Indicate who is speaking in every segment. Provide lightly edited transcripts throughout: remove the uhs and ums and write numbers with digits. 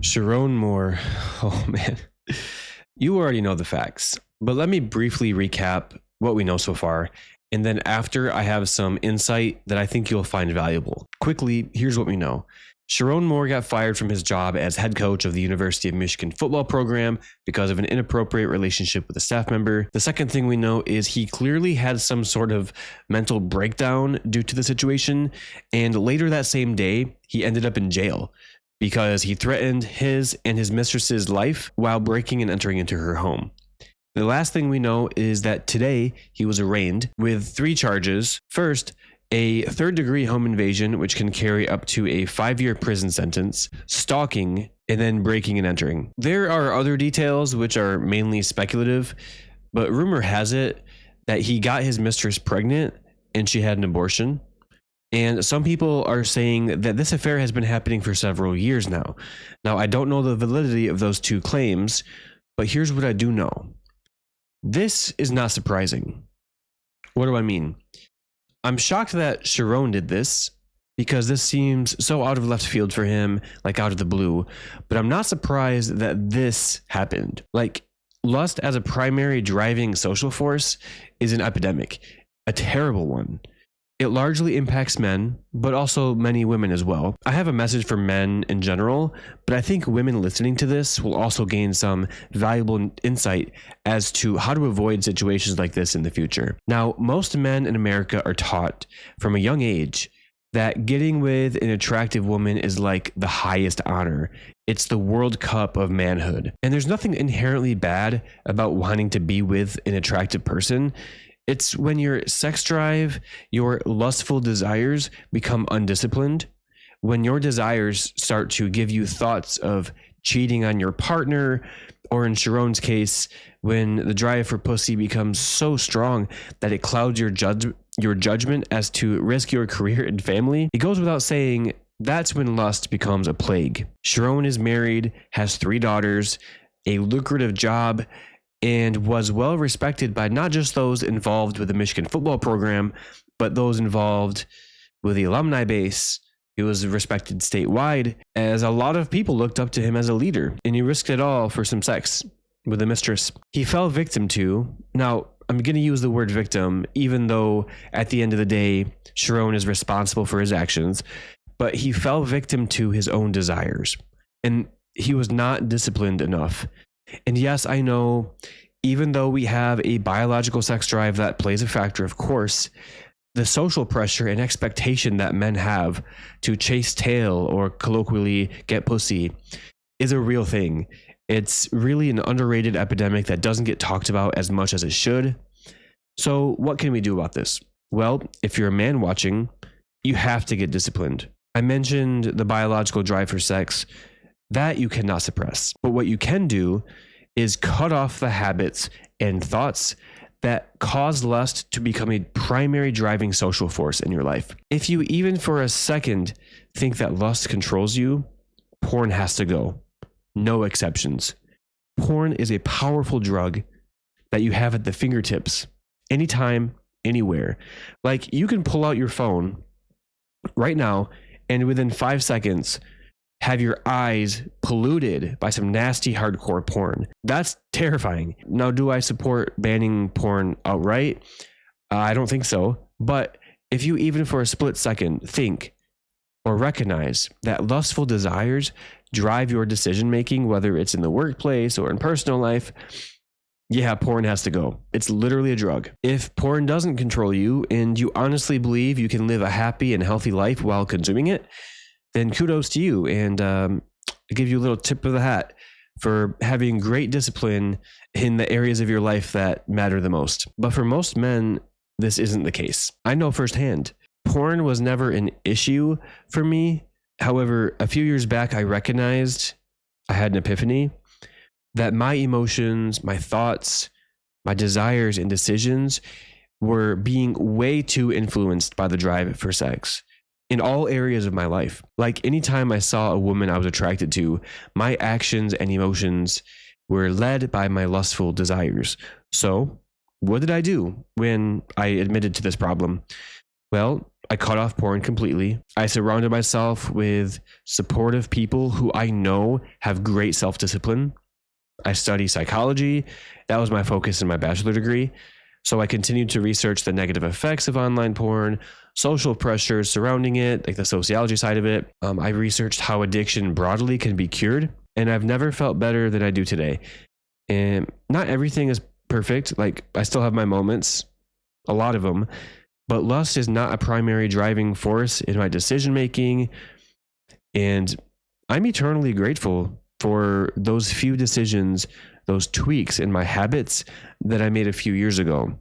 Speaker 1: Sherrone Moore. Oh man. You already know the facts, but let me briefly recap what we know so far. And then after, I have some insight that I think you'll find valuable. Quickly, here's what we know. Sherrone Moore got fired from his job as head coach of the University of Michigan football program because of an inappropriate relationship with a staff member. The second thing we know is he clearly had some sort of mental breakdown due to the situation. And later that same day, he ended up in jail because he threatened his and his mistress's life while breaking and entering into her home. The last thing we know is that today he was arraigned with 3 charges. First, a third-degree home invasion, which can carry up to a 5-year prison sentence, stalking, and then breaking and entering. There are other details which are mainly speculative, but rumor has it that he got his mistress pregnant and she had an abortion. And some people are saying that this affair has been happening for several years now. Now, I don't know the validity of those 2 claims, but here's what I do know. This is not surprising. What do I mean? I'm shocked that Sherrone did this because this seems so out of left field for him, like out of the blue. But I'm not surprised that this happened. Like, lust as a primary driving social force is an epidemic, a terrible one. It largely impacts men, but also many women as well. I have a message for men in general, but I think women listening to this will also gain some valuable insight as to how to avoid situations like this in the future. Now, most men in America are taught from a young age that getting with an attractive woman is like the highest honor. It's the World Cup of manhood. And there's nothing inherently bad about wanting to be with an attractive person. It's when your sex drive, your lustful desires become undisciplined, when your desires start to give you thoughts of cheating on your partner, or in Sherrone's case, when the drive for pussy becomes so strong that it clouds your judgment as to risk your career and family. It goes without saying, that's when lust becomes a plague. Sherrone is married, has 3 daughters, a lucrative job, and was well respected by not just those involved with the Michigan football program, but those involved with the alumni base. He was respected statewide, as a lot of people looked up to him as a leader, and he risked it all for some sex with a mistress. He fell victim to, now I'm going to use the word victim, even though at the end of the day, Sherrone is responsible for his actions, but he fell victim to his own desires, and he was not disciplined enough. And yes, I know, even though we have a biological sex drive that plays a factor, of course, the social pressure and expectation that men have to chase tail or colloquially get pussy is a real thing. It's really an underrated epidemic that doesn't get talked about as much as it should. So what can we do about this? Well, if you're a man watching, you have to get disciplined. I mentioned the biological drive for sex. That you cannot suppress. But what you can do is cut off the habits and thoughts that cause lust to become a primary driving social force in your life. If you even for a second think that lust controls you, porn has to go. No exceptions. Porn is a powerful drug that you have at the fingertips, anytime, anywhere. Like, you can pull out your phone right now and within 5 seconds have your eyes polluted by some nasty hardcore porn. That's terrifying. Now, do I support banning porn outright? I don't think so. But if you even for a split second think or recognize that lustful desires drive your decision making, whether it's in the workplace or in personal life, yeah, porn has to go. It's literally a drug. If porn doesn't control you and you honestly believe you can live a happy and healthy life while consuming it, then kudos to you, and I give you a little tip of the hat for having great discipline in the areas of your life that matter the most. But for most men, this isn't the case. I know firsthand. Porn was never an issue for me. However, a few years back, I recognized, I had an epiphany, that my emotions, my thoughts, my desires and decisions were being way too influenced by the drive for sex. In all areas of my life. Like, anytime I saw a woman I was attracted to, my actions and emotions were led by my lustful desires. So what did I do when I admitted to this problem? Well, I cut off porn completely. I surrounded myself with supportive people who I know have great self-discipline. I study psychology. That was my focus in my bachelor degree. So I continued to research the negative effects of online porn, social pressures surrounding it, like the sociology side of it. I researched how addiction broadly can be cured, and I've never felt better than I do today. And not everything is perfect. Like, I still have my moments, a lot of them, but lust is not a primary driving force in my decision making. And I'm eternally grateful for those few decisions, those tweaks in my habits that I made a few years ago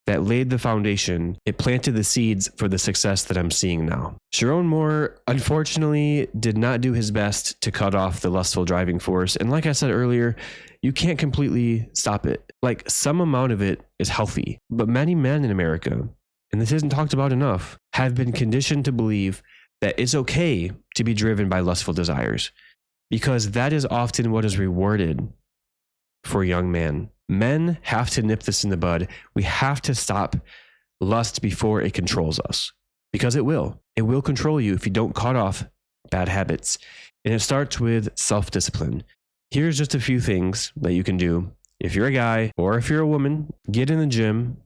Speaker 1: that laid the foundation. It planted the seeds for the success that I'm seeing now. Sherrone Moore, unfortunately, did not do his best to cut off the lustful driving force. And like I said earlier, you can't completely stop it. Like, some amount of it is healthy, but many men in America, and this isn't talked about enough, have been conditioned to believe that it's okay to be driven by lustful desires, because that is often what is rewarded for a young man. Men have to nip this in the bud. We have to stop lust before it controls us, because it will. It will control you if you don't cut off bad habits. And it starts with self-discipline. Here's just a few things that you can do. If you're a guy or if you're a woman, get in the gym,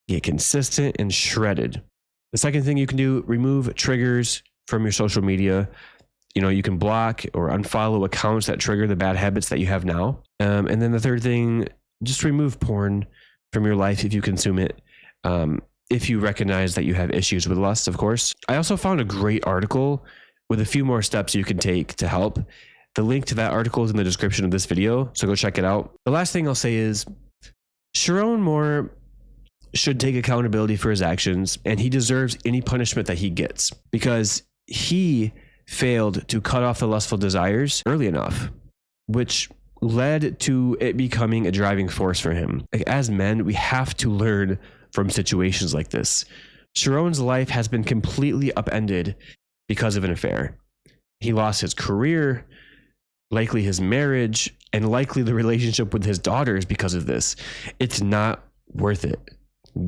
Speaker 1: get consistent and shredded. The second thing you can do, remove triggers from your social media. You can block or unfollow accounts that trigger the bad habits that you have now. And then the third thing, just remove porn from your life if you consume it. If you recognize that you have issues with lust, of course. I also found a great article with a few more steps you can take to help. The link to that article is in the description of this video, so go check it out. The last thing I'll say is, Sherrone Moore should take accountability for his actions, and he deserves any punishment that he gets, because he failed to cut off the lustful desires early enough, which led to it becoming a driving force for him. Like, as men, we have to learn from situations like this. Sherrone's life has been completely upended because of an affair. He lost his career, likely his marriage, and likely the relationship with his daughters because of this. It's not worth it.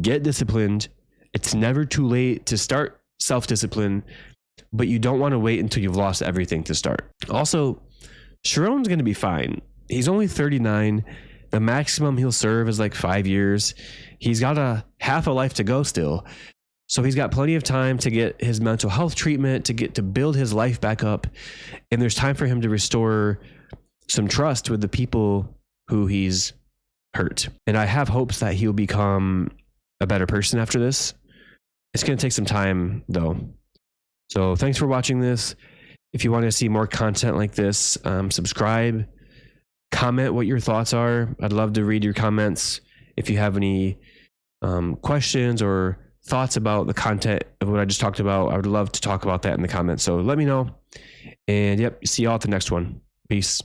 Speaker 1: Get disciplined. It's never too late to start self-discipline, but you don't want to wait until you've lost everything to start. Also, Sherrone's going to be fine. He's only 39. The maximum he'll serve is like 5 years. He's got a half a life to go still. So he's got plenty of time to get his mental health treatment, to build his life back up. And there's time for him to restore some trust with the people who he's hurt. And I have hopes that he'll become a better person after this. It's going to take some time though. So thanks for watching this. If you want to see more content like this, subscribe, comment what your thoughts are. I'd love to read your comments. If you have any questions or thoughts about the content of what I just talked about, I would love to talk about that in the comments. So let me know. And yep, see y'all at the next one. Peace.